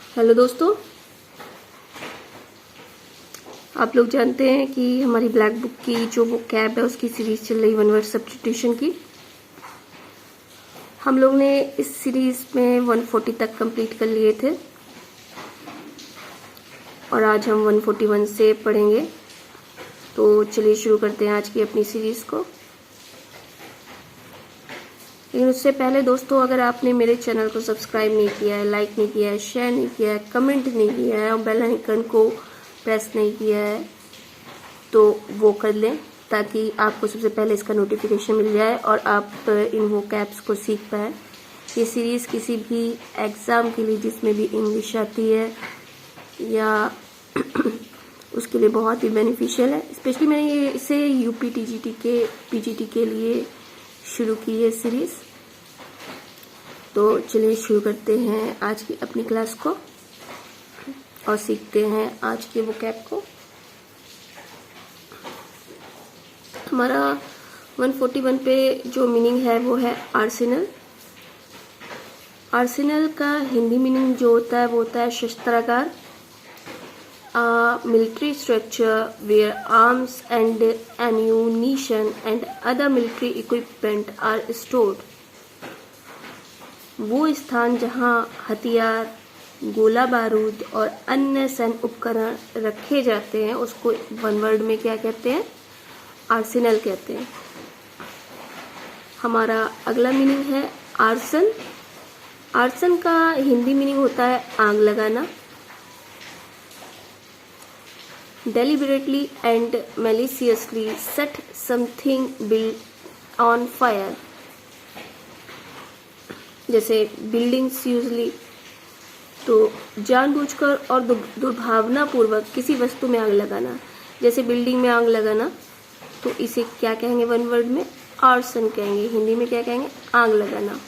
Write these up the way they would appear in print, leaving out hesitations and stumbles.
Hello दोस्तों, आप लोग जानते हैं कि हमारी ब्लैक बुक की जो बुक कैब है उसकी सीरीज चल रही वन वर्ड सब्स्टिट्यूशन की। हम लोग ने इस सीरीज में 140 तक कंप्लीट कर लिए थे और आज हम 141 से पढ़ेंगे। तो चलिए शुरू करते हैं आज की अपनी सीरीज को। लेकिन उससे पहले दोस्तों, अगर आपने मेरे चैनल को सब्सक्राइब नहीं किया है, लाइक नहीं किया है, शेयर नहीं किया है, कमेंट नहीं किया है और बेल आइकन को प्रेस नहीं किया है तो वो कर लें, ताकि आपको सबसे पहले इसका नोटिफिकेशन मिल जाए और आप इन वोकैब्स को सीख पाएँ। ये सीरीज़ किसी भी एग्ज़ाम के लिए जिसमें भी इंग्लिश आती है या उसके लिए बहुत ही बेनिफिशियल है। स्पेशली मैंने ये इसे यूपी टीजीटी के पीजीटी के लिए शुरू की है सीरीज़। तो चलिए शुरू करते हैं आज की अपनी क्लास को और सीखते हैं आज के वोकैब को। हमारा 141 पे जो मीनिंग है वो है आर्सेनल। आर्सेनल का हिंदी मीनिंग जो होता है वो होता है शस्त्रागार। Military structure where arms and ammunition and other military equipment are stored. वो स्थान जहां हथियार, गोला बारूद और अन्य सैन्य उपकरण रखे जाते हैं उसको वन वर्ड में क्या कहते हैं? आर्सेनल कहते हैं। हमारा अगला मीनिंग है आर्सन। आर्सन का हिंदी मीनिंग होता है आग लगाना। Deliberately and maliciously set something built on fire। जैसे बिल्डिंग्स यूजली तो जानबूझकर और दुर्भावना पूर्वक किसी वस्तु में आग लगाना। जैसे बिल्डिंग में आग लगाना, तो इसे क्या कहेंगे वन वर्ड में? आर्सन कहेंगे। हिंदी में क्या कहेंगे? आग लगाना।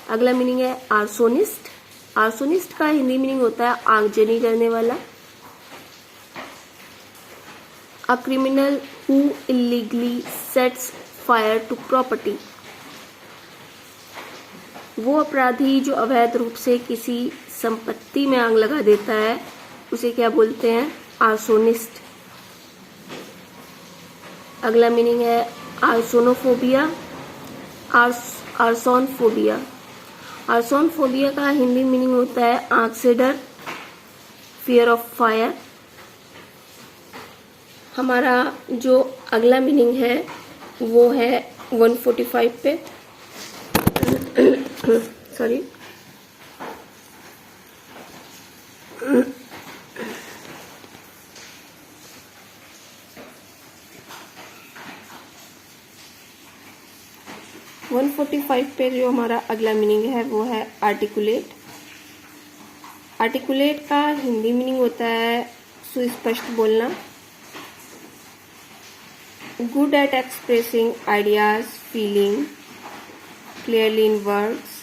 अगला मीनिंग है आर्सोनिस्ट। आर्सोनिस्ट का हिंदी मीनिंग होता है आगजनी करने वाला। A criminal who illegally sets fire to property। वो अपराधी जो अवैध रूप से किसी संपत्ति में आग लगा देता है उसे क्या बोलते हैं? आर्सोनिस्ट। अगला मीनिंग है आर्सोनोफोबिया। आर्सोनफोबिया। आर्सोनफोबिया का हिंदी मीनिंग होता है आग से डर, फियर ऑफ फायर। हमारा जो अगला मीनिंग है वो है 145 पे सॉरी 145 पे जो हमारा अगला मीनिंग है वो है आर्टिकुलेट। आर्टिकुलेट का हिंदी मीनिंग होता है सुस्पष्ट बोलना। Good at expressing ideas, feeling clearly in words,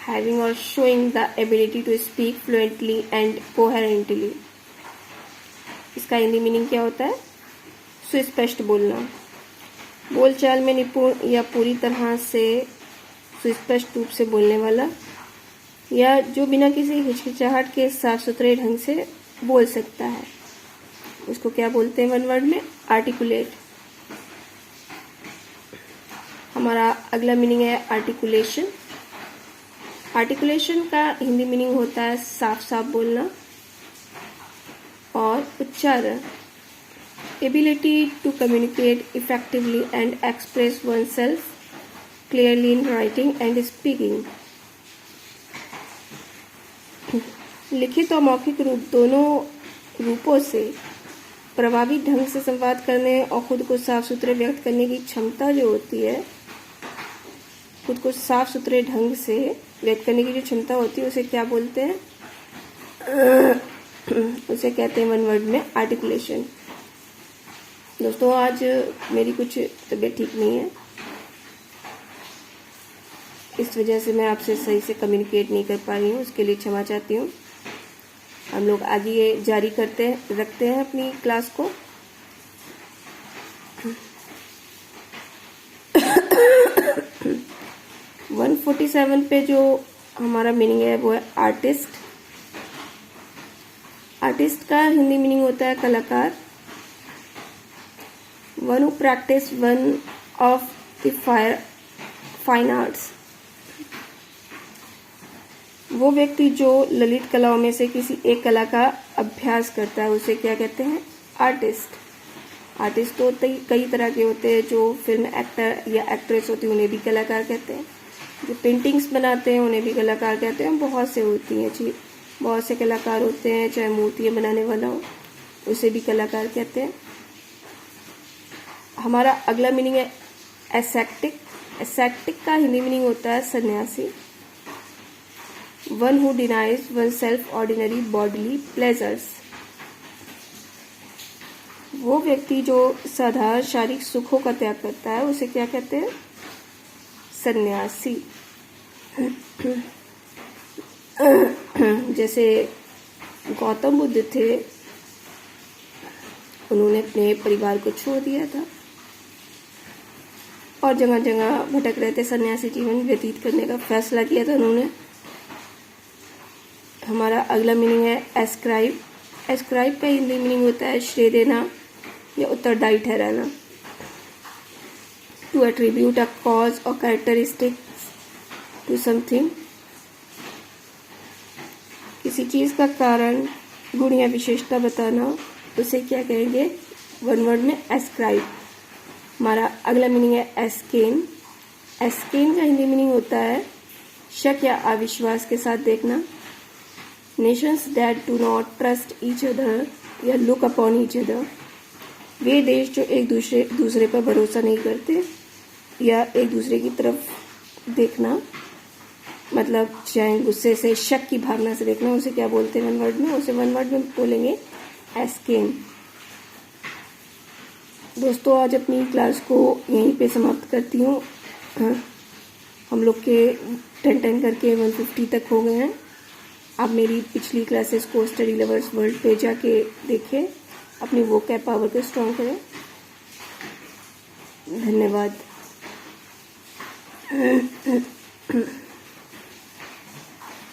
having or showing the ability to speak fluently and coherently। इसका हिंदी मीनिंग क्या होता है? सुस्पष्ट बोलना। बोलचाल में निपुण या पूरी तरह से सुस्पष्ट रूप से बोलने वाला, या जो बिना किसी हिचकिचाहट के साफ सुथरे ढंग से बोल सकता है, उसको क्या बोलते हैं वन वर्ड में? आर्टिकुलेट। हमारा अगला मीनिंग है आर्टिकुलेशन। आर्टिकुलेशन का हिंदी मीनिंग होता है साफ साफ बोलना और उच्चारण। Ability to communicate effectively and express oneself clearly in writing and speaking. लिखित और मौखिक रूप दोनों रूपों से प्रभावी ढंग से संवाद करने और खुद को साफ सुथरे व्यक्त करने की क्षमता जो होती है, खुद को साफ सुथरे ढंग से व्यक्त करने की जो क्षमता होती है उसे क्या बोलते हैं? उसे कहते हैं वन वर्ड में आर्टिकुलेशन। दोस्तों, आज मेरी कुछ तबीयत ठीक नहीं है, इस वजह से मैं आपसे सही से कम्युनिकेट नहीं कर पा रही हूँ, उसके लिए क्षमा चाहती हूँ। हम लोग आगे जारी रखते हैं अपनी क्लास को। वन 147 पे जो हमारा मीनिंग है वो है आर्टिस्ट। आर्टिस्ट का हिंदी मीनिंग होता है कलाकार। One who practice one of the fine arts, वो व्यक्ति जो ललित कलाओं में से किसी एक कला का अभ्यास करता है उसे क्या कहते हैं? आर्टिस्ट। आर्टिस्ट तो कई तरह के होते हैं, जो फिल्म एक्टर या एक्ट्रेस होती है उन्हें भी कलाकार कहते हैं, जो पेंटिंग्स बनाते हैं उन्हें भी कलाकार कहते हैं। बहुत से होती हैं चीज, बहुत से कलाकार होते हैं, चाहे मूर्तियाँ बनाने वाला हो उसे भी कलाकार कहते हैं। हमारा अगला मीनिंग है एसेप्टिक। एसेप्टिक का हिंदी मीनिंग होता है सन्यासी। One who denies one self ordinary bodily pleasures, वो व्यक्ति जो साधारण शारीरिक सुखों का त्याग करता है उसे क्या कहते हैं? सन्यासी। जैसे गौतम बुद्ध थे, उन्होंने अपने परिवार को छोड़ दिया था और जगह जगह भटक रहे थे, सन्यासी जीवन व्यतीत करने का फैसला किया था उन्होंने। हमारा अगला मीनिंग है एस्क्राइब। एस्क्राइब का हिंदी मीनिंग होता है श्रेय देना या उत्तरदायी ठहराना। टू एट्रीब्यूट अ कॉज और कैरेक्टरिस्टिक्स टू समथिंग, किसी चीज का कारण, गुण या विशेषता बताना, उसे क्या कहेंगे? वन वर्ड में एस्क्राइब। हमारा अगला मीनिंग है एस्केन। एस्केन का हिंदी मीनिंग होता है शक या अविश्वास के साथ देखना। Nations that do not trust each other या लुक अपॉन ईच अदर, वे देश जो एक दूसरे पर भरोसा नहीं करते या एक दूसरे की तरफ देखना, मतलब चाहे गुस्से से, शक की भावना से देखना, उसे क्या बोलते हैं वन वर्ड में? उसे वन वर्ड में बोलेंगे एस्केन। दोस्तों, आज अपनी क्लास को यहीं पे समाप्त करती हूँ। हम लोग के 10 करके 150 तक हो गए हैं। आप मेरी पिछली क्लासेस को स्टडी लवर्स वर्ल्ड पे जाके देखें, अपनी वोकैब पावर को स्ट्रॉन्ग करें। धन्यवाद।